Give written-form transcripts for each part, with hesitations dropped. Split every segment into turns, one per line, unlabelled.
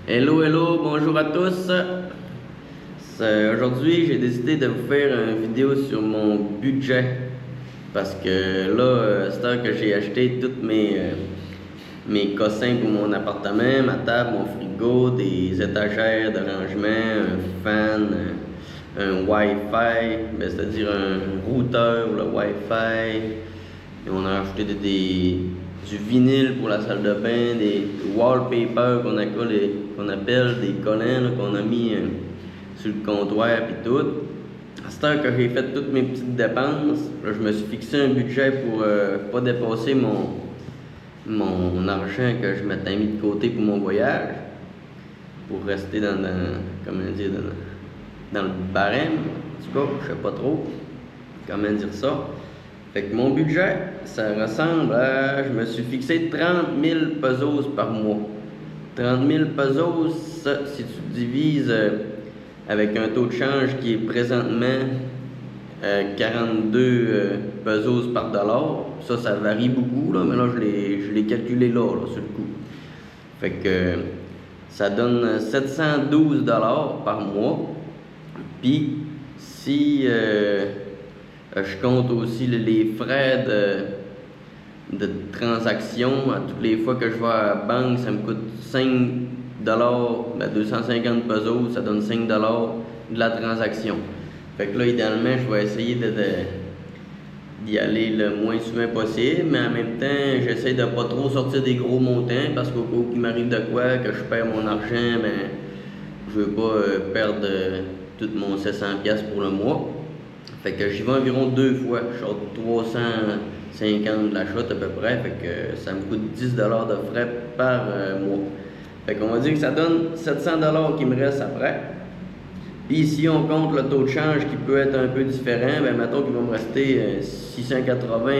Hello, hello, bonjour à tous. Aujourd'hui, j'ai décidé de vous faire une vidéo sur mon budget parce que là, c'est heure que j'ai acheté tous mes cossins pour mon appartement, ma table, mon frigo, des étagères de rangement, un fan, un Wi-Fi, c'est-à-dire un routeur pour le Wi-Fi. Et on a acheté du vinyle pour la salle de bain, des wallpapers qu'on appelle des collants là, qu'on a mis sur le comptoir et tout. À cette heure que j'ai fait toutes mes petites dépenses, là, je me suis fixé un budget pour pas dépasser mon argent que je m'étais mis de côté pour mon voyage, pour rester comment dire, dans le barème. En tout cas, je sais pas trop comment dire ça. Fait que mon budget, ça ressemble à... Je me suis fixé 30 000 pesos par mois. 30 000 pesos, ça, si tu divises avec un taux de change qui est présentement 42 pesos par dollar, ça varie beaucoup, là, mais là, je l'ai calculé là, sur le coup. Fait que ça donne 712 dollars par mois. Puis, si... je compte aussi les frais de transaction. À toutes les fois que je vais à la banque, ça me coûte 5 250 pesos, ça donne 5 de la transaction. Fait que là, idéalement, je vais essayer d'y aller le moins souvent possible, mais en même temps, j'essaie de pas trop sortir des gros montants parce qu'au cas où il m'arrive de quoi, que je perds mon argent, ben, je veux pas perdre tout mon 700$ pour le mois. Fait que j'y vais environ 2 fois. Je sors 350 de la shot à peu près. Fait que ça me coûte 10$ de frais par mois. Fait qu'on va dire que ça donne 700$ qui me reste après. Puis si on compte le taux de change qui peut être un peu différent, ben mettons qu'il va me rester 680,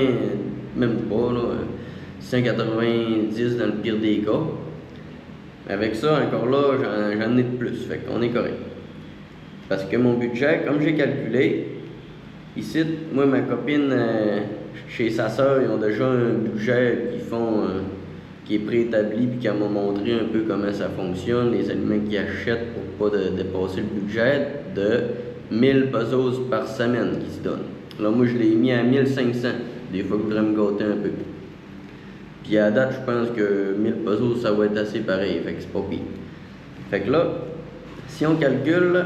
même pas là, 690 dans le pire des cas. Avec ça, encore là, j'en ai de plus. Fait qu'on est correct. Parce que mon budget, comme j'ai calculé, ici, moi, ma copine, chez sa soeur, ils ont déjà un budget qui est préétabli puis qui m'a montré un peu comment ça fonctionne, les aliments qu'ils achètent pour pas dépasser le budget de 1000 pesos par semaine qu'ils se donnent. Là, moi, je l'ai mis à 1500. Des fois, je voudrais me gâter un peu. Puis à date, je pense que 1000 pesos, ça va être assez pareil. Fait que c'est pas pire. Fait que là, si on calcule...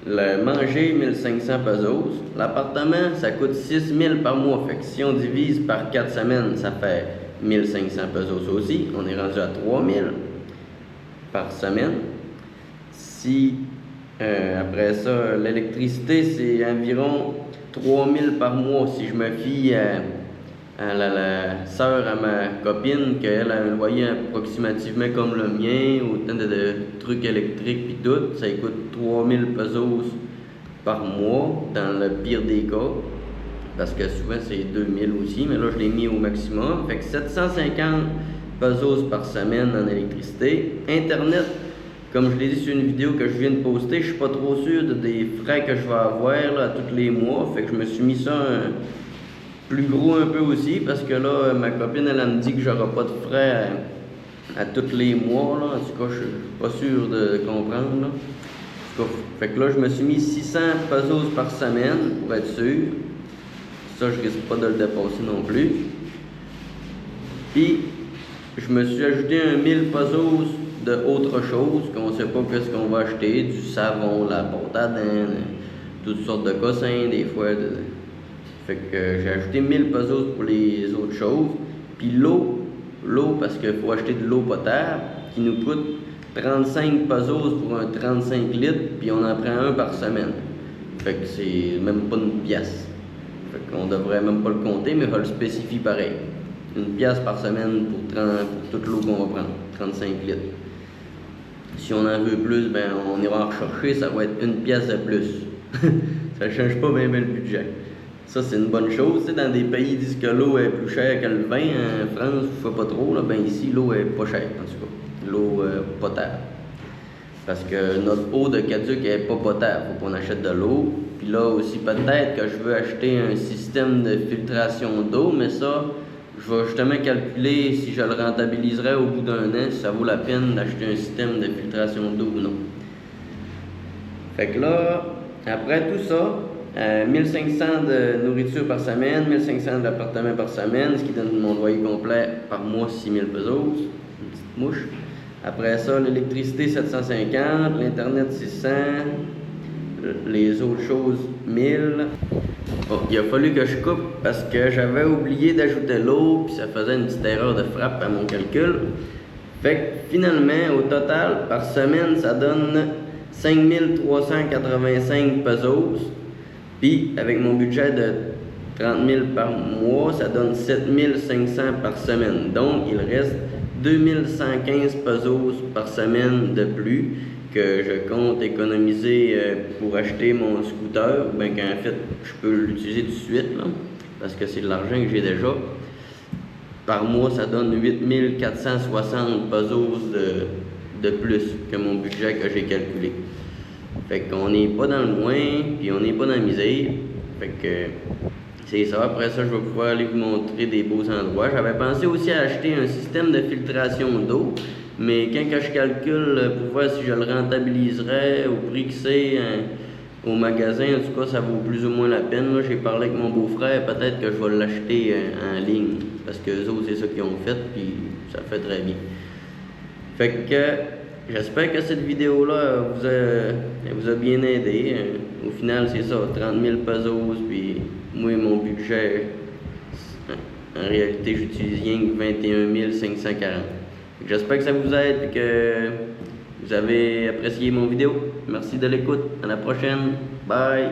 Le manger, 1500 pesos. L'appartement, ça coûte 6000 par mois. Fait que si on divise par 4 semaines, ça fait 1500 pesos aussi. On est rendu à 3000 par semaine. Si, après ça, l'électricité, c'est environ 3000 par mois. Si je me fie à la sœur à ma copine, qu'elle a un loyer approximativement comme le mien, autant de trucs électriques puis tout, ça coûte 3000 pesos par mois dans le pire des cas, parce que souvent c'est 2000 aussi, mais là je l'ai mis au maximum. Fait que 750 pesos par semaine en électricité. Internet, comme je l'ai dit sur une vidéo que je viens de poster, je suis pas trop sûr des frais que je vais avoir là, tous les mois. Fait que je me suis mis ça plus gros un peu aussi, parce que là, ma copine, elle me dit que j'aurai pas de frais à tous les mois, là. En tout cas, je suis pas sûr de comprendre, là. En tout cas, fait que là, je me suis mis 600 pesos par semaine, pour être sûr. Ça, je risque pas de le dépasser non plus. Puis, je me suis ajouté un 1000 pesos de autre chose, qu'on sait pas qu'est-ce qu'on va acheter, du savon, la pâte à dents, toutes sortes de cossins, des fois, fait que j'ai ajouté 1000 pesos pour les autres choses. Puis l'eau, parce qu'il faut acheter de l'eau potable, qui nous coûte 35 pesos pour un 35 litres, puis on en prend un par semaine. Fait que c'est même pas une pièce. Fait qu'on devrait même pas le compter, mais il va le spécifier pareil. Une pièce par semaine pour toute l'eau qu'on va prendre, 35 litres. Si on en veut plus, ben on ira en rechercher, ça va être une pièce de plus. Ça change pas bien le budget. Ça, c'est une bonne chose. Dans des pays qui disent que l'eau est plus chère que le vin, en France, je ne fais pas trop. Là, ben ici, l'eau est pas chère, en tout cas. L'eau potable. Parce que notre eau de caduc n'est pas potable. Il faut qu'on achète de l'eau. Puis là aussi, peut-être que je veux acheter un système de filtration d'eau, mais ça, je vais justement calculer si je le rentabiliserai au bout d'un an, si ça vaut la peine d'acheter un système de filtration d'eau ou non. Fait que là, après tout ça, 1500 de nourriture par semaine, 1500 de l'appartement par semaine, ce qui donne mon loyer complet par mois 6000 pesos, une petite mouche. Après ça, l'électricité 750, l'internet 600, les autres choses 1000. Bon, il a fallu que je coupe parce que j'avais oublié d'ajouter l'eau, puis ça faisait une petite erreur de frappe à mon calcul. Fait que finalement, au total, par semaine, ça donne 5385 pesos. Puis avec mon budget de 30 000 par mois, ça donne 7500 par semaine. Donc, il reste 2115 pesos par semaine de plus que je compte économiser pour acheter mon scooter. Bien qu'en fait, je peux l'utiliser tout de suite, là, parce que c'est de l'argent que j'ai déjà. Par mois, ça donne 8460 pesos de plus que mon budget que j'ai calculé. Fait qu'on n'est pas dans le moins, puis on n'est pas dans la misère. Fait que c'est ça. Après ça, je vais pouvoir aller vous montrer des beaux endroits. J'avais pensé aussi à acheter un système de filtration d'eau, mais quand que je calcule pour voir si je le rentabiliserais au prix que c'est au magasin, en tout cas, ça vaut plus ou moins la peine. Là, j'ai parlé avec mon beau-frère, peut-être que je vais l'acheter en ligne, parce que eux autres, c'est ça qu'ils ont fait, puis ça fait très bien. Fait que j'espère que cette vidéo-là vous a bien aidé. Au final, c'est ça, 30 000 pesos, puis moi, mon budget, en réalité, j'utilise rien que 21 540. J'espère que ça vous aide et que vous avez apprécié mon vidéo. Merci de l'écoute. À la prochaine. Bye!